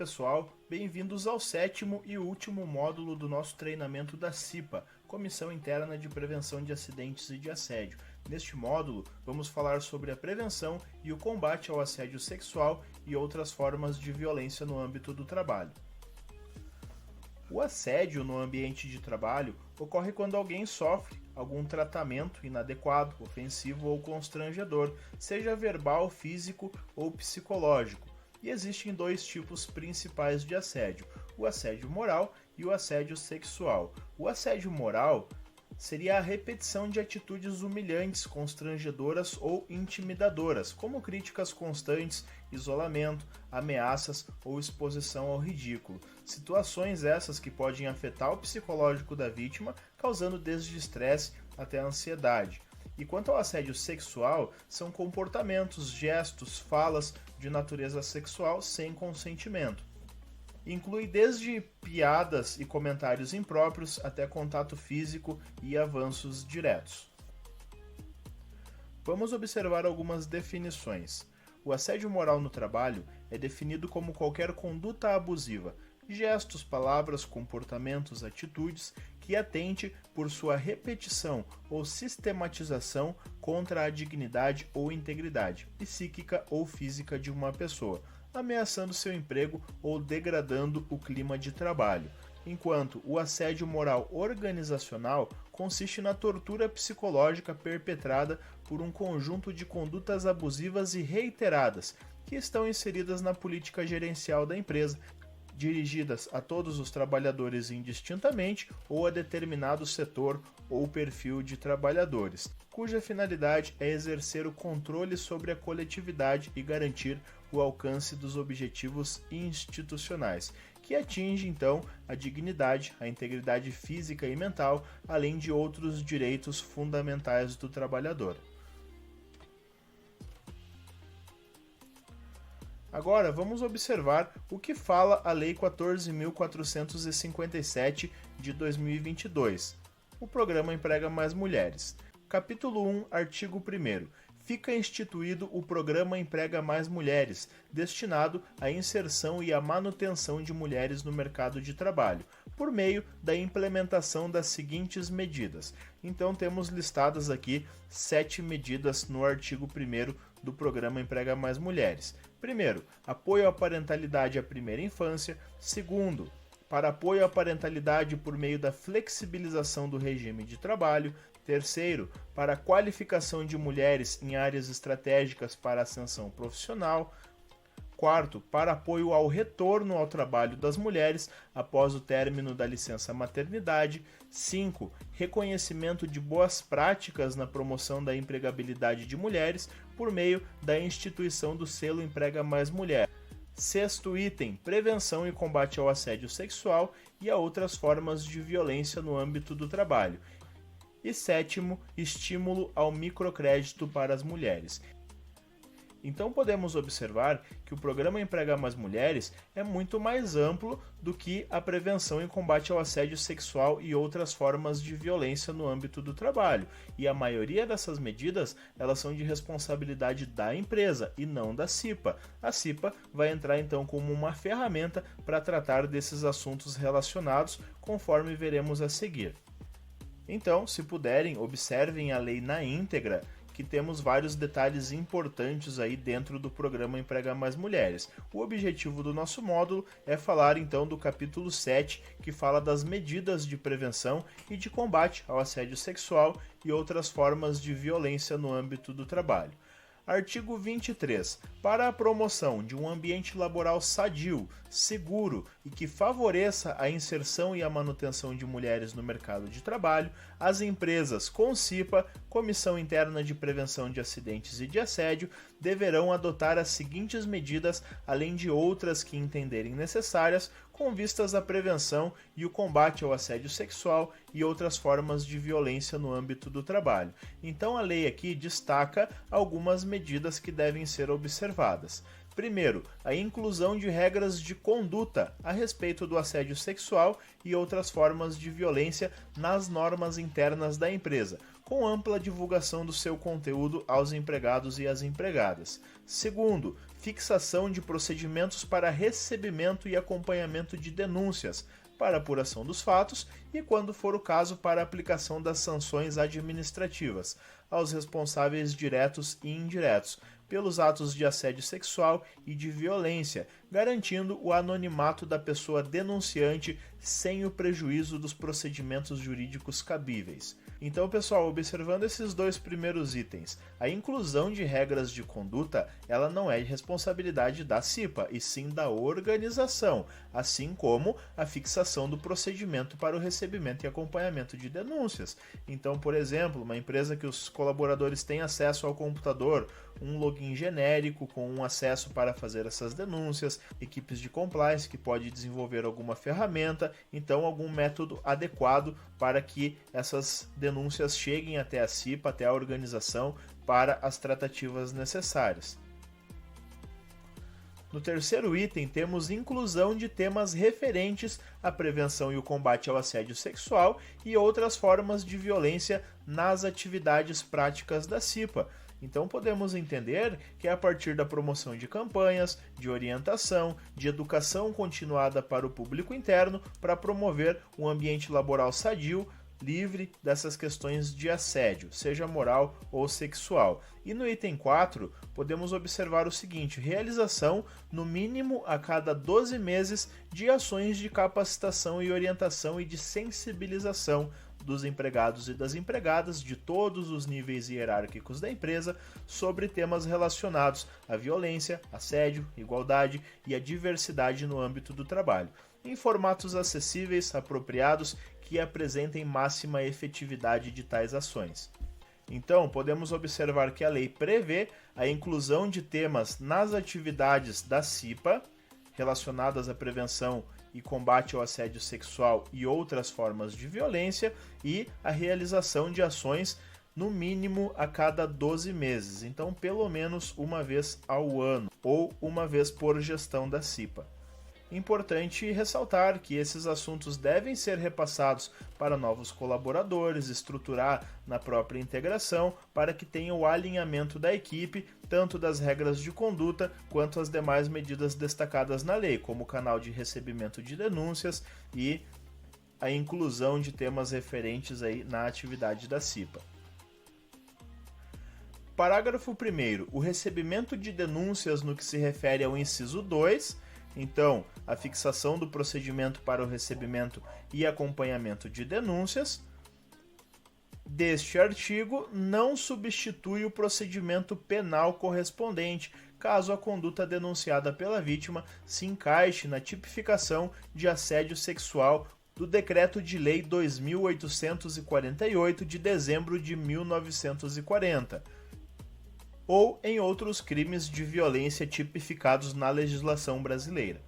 pessoal, bem-vindos ao 7º e último módulo do nosso treinamento da CIPA, Comissão Interna de Prevenção de Acidentes e de Assédio. Neste módulo, vamos falar sobre a prevenção e o combate ao assédio sexual e outras formas de violência no âmbito do trabalho. O assédio no ambiente de trabalho ocorre quando alguém sofre algum tratamento inadequado, ofensivo ou constrangedor, seja verbal, físico ou psicológico. E existem dois tipos principais de assédio, o assédio moral e o assédio sexual. O assédio moral seria a repetição de atitudes humilhantes, constrangedoras ou intimidadoras, como críticas constantes, isolamento, ameaças ou exposição ao ridículo. Situações essas que podem afetar o psicológico da vítima, causando desde estresse até ansiedade. E quanto ao assédio sexual, são comportamentos, gestos, falas de natureza sexual sem consentimento. Inclui desde piadas e comentários impróprios até contato físico e avanços diretos. Vamos observar algumas definições. O assédio moral no trabalho é definido como qualquer conduta abusiva, gestos, palavras, comportamentos, atitudes que atente por sua repetição ou sistematização contra a dignidade ou integridade psíquica ou física de uma pessoa, ameaçando seu emprego ou degradando o clima de trabalho, enquanto o assédio moral organizacional consiste na tortura psicológica perpetrada por um conjunto de condutas abusivas e reiteradas que estão inseridas na política gerencial da empresa, dirigidas a todos os trabalhadores indistintamente ou a determinado setor ou perfil de trabalhadores, cuja finalidade é exercer o controle sobre a coletividade e garantir o alcance dos objetivos institucionais, que atinge então a dignidade, a integridade física e mental, além de outros direitos fundamentais do trabalhador. Agora vamos observar o que fala a Lei 14.457 de 2022. O programa emprega mais mulheres. Capítulo 1, artigo 1º. Fica instituído o Programa Emprega Mais Mulheres, destinado à inserção e à manutenção de mulheres no mercado de trabalho, por meio da implementação das seguintes medidas. Então temos listadas aqui 7 medidas no artigo 1º do Programa Emprega Mais Mulheres. Primeiro, apoio à parentalidade à primeira infância. Segundo, para apoio à parentalidade por meio da flexibilização do regime de trabalho. Terceiro, para a qualificação de mulheres em áreas estratégicas para ascensão profissional. Quarto, para apoio ao retorno ao trabalho das mulheres após o término da licença maternidade. 5. Reconhecimento de boas práticas na promoção da empregabilidade de mulheres por meio da instituição do selo Emprega Mais Mulher. Sexto item, prevenção e combate ao assédio sexual e a outras formas de violência no âmbito do trabalho. E sétimo, estímulo ao microcrédito para as mulheres. Então podemos observar que o programa Emprega Mais Mulheres é muito mais amplo do que a prevenção e combate ao assédio sexual e outras formas de violência no âmbito do trabalho. E a maioria dessas medidas, elas são de responsabilidade da empresa e não da CIPA. A CIPA vai entrar então como uma ferramenta para tratar desses assuntos relacionados, conforme veremos a seguir. Então, se puderem, observem a lei na íntegra, que temos vários detalhes importantes aí dentro do programa Emprega Mais Mulheres. O objetivo do nosso módulo é falar então do capítulo 7, que fala das medidas de prevenção e de combate ao assédio sexual e outras formas de violência no âmbito do trabalho. Artigo 23. Para a promoção de um ambiente laboral sadio, seguro e que favoreça a inserção e a manutenção de mulheres no mercado de trabalho, as empresas com CIPA, Comissão Interna de Prevenção de Acidentes e de Assédio, deverão adotar as seguintes medidas, além de outras que entenderem necessárias, com vistas à prevenção e o combate ao assédio sexual e outras formas de violência no âmbito do trabalho. Então a lei aqui destaca algumas medidas que devem ser observadas. Primeiro, a inclusão de regras de conduta a respeito do assédio sexual e outras formas de violência nas normas internas da empresa, com ampla divulgação do seu conteúdo aos empregados e às empregadas. Segundo, fixação de procedimentos para recebimento e acompanhamento de denúncias, para apuração dos fatos e, quando for o caso, para aplicação das sanções administrativas aos responsáveis diretos e indiretos pelos atos de assédio sexual e de violência, garantindo o anonimato da pessoa denunciante sem o prejuízo dos procedimentos jurídicos cabíveis. Então, pessoal, observando esses dois primeiros itens, a inclusão de regras de conduta, ela não é de responsabilidade da CIPA, e sim da organização, assim como a fixação do procedimento para o recebimento e acompanhamento de denúncias. Então, por exemplo, uma empresa que os colaboradores têm acesso ao computador, um login genérico com um acesso para fazer essas denúncias, equipes de compliance que pode desenvolver alguma ferramenta, então algum método adequado para que essas denúncias cheguem até a CIPA, até a organização, para as tratativas necessárias. No terceiro item, temos inclusão de temas referentes à prevenção e o combate ao assédio sexual e outras formas de violência nas atividades práticas da CIPA. Então podemos entender que é a partir da promoção de campanhas, de orientação, de educação continuada para o público interno para promover um ambiente laboral sadio, livre dessas questões de assédio, seja moral ou sexual. E no item 4, podemos observar o seguinte: realização, no mínimo a cada 12 meses, de ações de capacitação e orientação e de sensibilização dos empregados e das empregadas de todos os níveis hierárquicos da empresa sobre temas relacionados à violência, assédio, igualdade e à diversidade no âmbito do trabalho, em formatos acessíveis, apropriados, que apresentem máxima efetividade de tais ações. Então, podemos observar que a lei prevê a inclusão de temas nas atividades da CIPA relacionadas à prevenção e combate ao assédio sexual e outras formas de violência e a realização de ações no mínimo a cada 12 meses, então pelo menos uma vez ao ano ou uma vez por gestão da CIPA. Importante ressaltar que esses assuntos devem ser repassados para novos colaboradores, estruturar na própria integração para que tenha o alinhamento da equipe, tanto das regras de conduta quanto as demais medidas destacadas na lei, como o canal de recebimento de denúncias e a inclusão de temas referentes aí na atividade da CIPA. Parágrafo 1º. O recebimento de denúncias no que se refere ao inciso 2, então, a fixação do procedimento para o recebimento e acompanhamento de denúncias deste artigo não substitui o procedimento penal correspondente, caso a conduta denunciada pela vítima se encaixe na tipificação de assédio sexual do Decreto de Lei 2848 de dezembro de 1940. Ou em outros crimes de violência tipificados na legislação brasileira.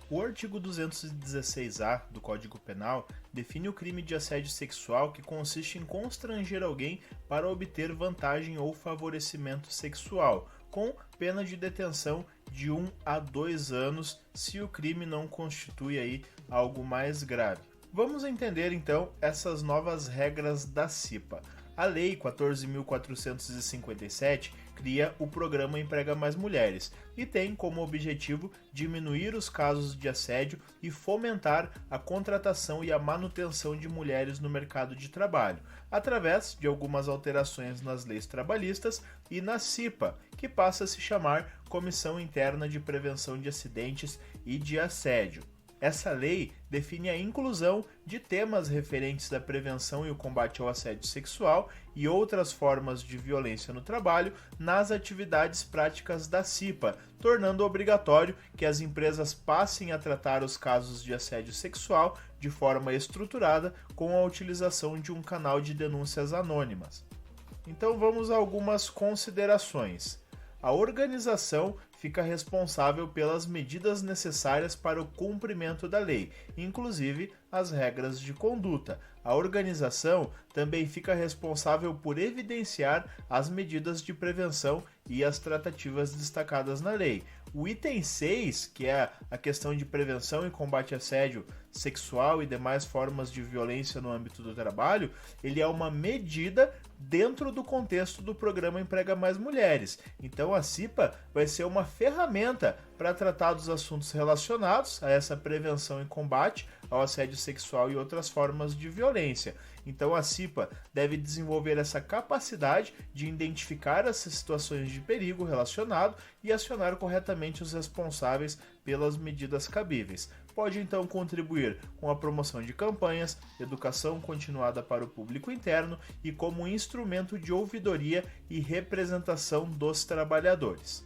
O artigo 216-A do Código Penal define o crime de assédio sexual, que consiste em constranger alguém para obter vantagem ou favorecimento sexual, com pena de detenção de 1 a 2 anos, se o crime não constitui aí algo mais grave. Vamos entender então essas novas regras da CIPA. A Lei 14.457 cria o Programa Emprega Mais Mulheres e tem como objetivo diminuir os casos de assédio e fomentar a contratação e a manutenção de mulheres no mercado de trabalho, através de algumas alterações nas leis trabalhistas e na CIPA, que passa a se chamar Comissão Interna de Prevenção de Acidentes e de Assédio. Essa lei define a inclusão de temas referentes à prevenção e o combate ao assédio sexual e outras formas de violência no trabalho nas atividades práticas da CIPA, tornando obrigatório que as empresas passem a tratar os casos de assédio sexual de forma estruturada com a utilização de um canal de denúncias anônimas. Então vamos a algumas considerações. A organização fica responsável pelas medidas necessárias para o cumprimento da lei, inclusive as regras de conduta. A organização também fica responsável por evidenciar as medidas de prevenção e as tratativas destacadas na lei. O item 6, que é a questão de prevenção e combate a assédio sexual e demais formas de violência no âmbito do trabalho, ele é uma medida dentro do contexto do programa Emprega Mais Mulheres. Então a CIPA vai ser uma ferramenta para tratar dos assuntos relacionados a essa prevenção e combate ao assédio sexual e outras formas de violência. Então a CIPA deve desenvolver essa capacidade de identificar essas situações de perigo relacionado e acionar corretamente os responsáveis pelas medidas cabíveis. Pode então contribuir com a promoção de campanhas, educação continuada para o público interno e como instrumento de ouvidoria e representação dos trabalhadores.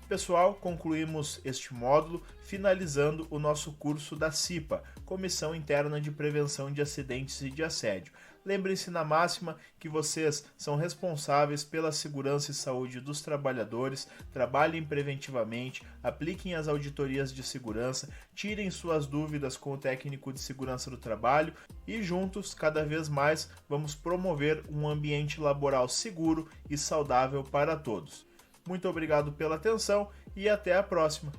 Pessoal, concluímos este módulo finalizando o nosso curso da CIPA, Comissão Interna de Prevenção de Acidentes e de Assédio. Lembrem-se na máxima que vocês são responsáveis pela segurança e saúde dos trabalhadores, trabalhem preventivamente, apliquem as auditorias de segurança, tirem suas dúvidas com o técnico de segurança do trabalho e juntos, cada vez mais, vamos promover um ambiente laboral seguro e saudável para todos. Muito obrigado pela atenção e até a próxima!